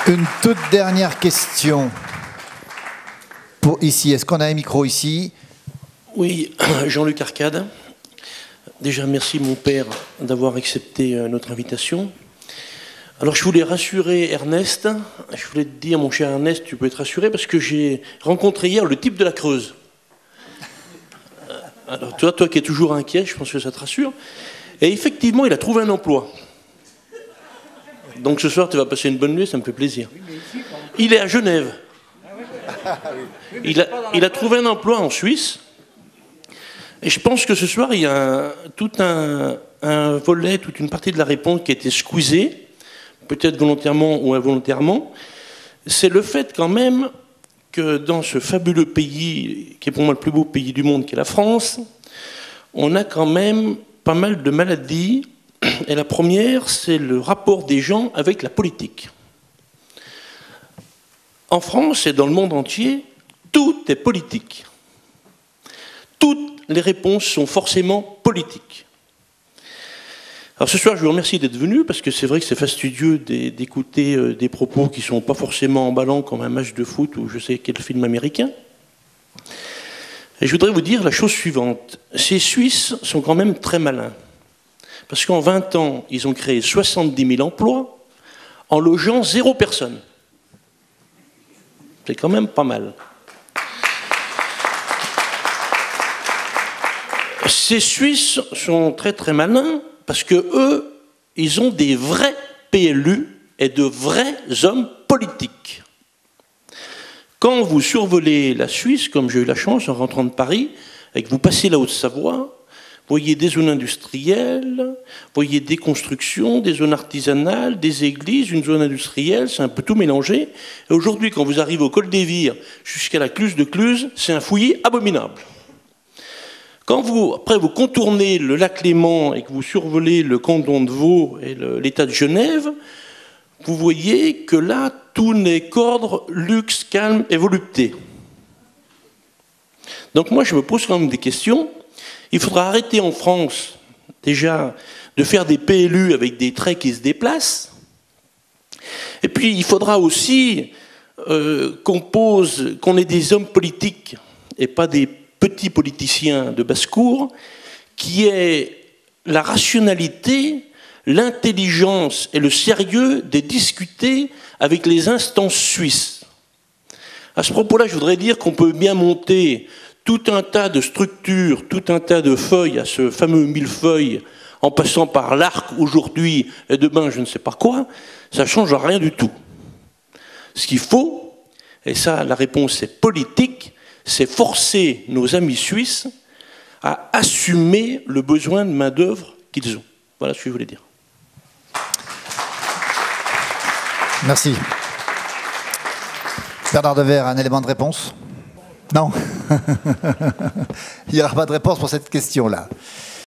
Une toute dernière question. Pour ici, est-ce qu'on a un micro ici? Oui, Jean-Luc Arcade. Déjà, merci mon père d'avoir accepté notre invitation. Alors, je voulais rassurer Ernest. Je voulais te dire, mon cher Ernest, tu peux être rassuré parce que j'ai rencontré hier le type de la Creuse. Alors, toi qui es toujours inquiet, je pense que ça te rassure. Et effectivement, il a trouvé un emploi. Donc, ce soir, tu vas passer une bonne nuit, ça me fait plaisir. Il est à Genève. Il a trouvé un emploi en Suisse. Et je pense que ce soir, il y a tout un volet, toute une partie de la réponse qui a été squeezée, peut-être volontairement ou involontairement. C'est le fait quand même que dans ce fabuleux pays, qui est pour moi le plus beau pays du monde, qui est la France, on a quand même pas mal de maladies. Et la première, c'est le rapport des gens avec la politique. En France et dans le monde entier, tout est politique. Toutes les réponses sont forcément politiques. Alors ce soir, je vous remercie d'être venu, parce que c'est vrai que c'est fastidieux d'écouter des propos qui ne sont pas forcément emballants comme un match de foot ou je sais quel film américain. Et je voudrais vous dire la chose suivante. Ces Suisses sont quand même très malins. Parce qu'en 20 ans, ils ont créé 70 000 emplois en logeant 0 personne. C'est quand même pas mal. Ces Suisses sont très très malins parce que eux, ils ont des vrais PLU et de vrais hommes politiques. Quand vous survolez la Suisse, comme j'ai eu la chance en rentrant de Paris, et que vous passez la Haute-Savoie, vous voyez des zones industrielles, vous voyez des constructions, des zones artisanales, des églises, une zone industrielle, c'est un peu tout mélangé. Et aujourd'hui, quand vous arrivez au col des Vires jusqu'à la Cluse de Cluse, c'est un fouillis abominable. Quand après vous contournez le lac Léman et que vous survolez le canton de Vaud et l'État de Genève, vous voyez que là, tout n'est qu'ordre, luxe, calme et volupté. Donc moi, je me pose quand même des questions. Il faudra arrêter en France, déjà, de faire des PLU avec des traits qui se déplacent. Et puis, il faudra aussi qu'on ait des hommes politiques et pas des petits politiciens de basse-cour, qui aient la rationalité, l'intelligence et le sérieux de discuter avec les instances suisses. À ce propos-là, je voudrais dire qu'on peut bien monter tout un tas de structures, tout un tas de feuilles à ce fameux millefeuille, en passant par l'arc aujourd'hui et demain je ne sais pas quoi, ça ne change rien du tout. Ce qu'il faut, et ça la réponse est politique, c'est forcer nos amis suisses à assumer le besoin de main-d'œuvre qu'ils ont. Voilà ce que je voulais dire. Merci. Bernard Devers, un élément de réponse? Non. Il n'y aura pas de réponse pour cette question-là.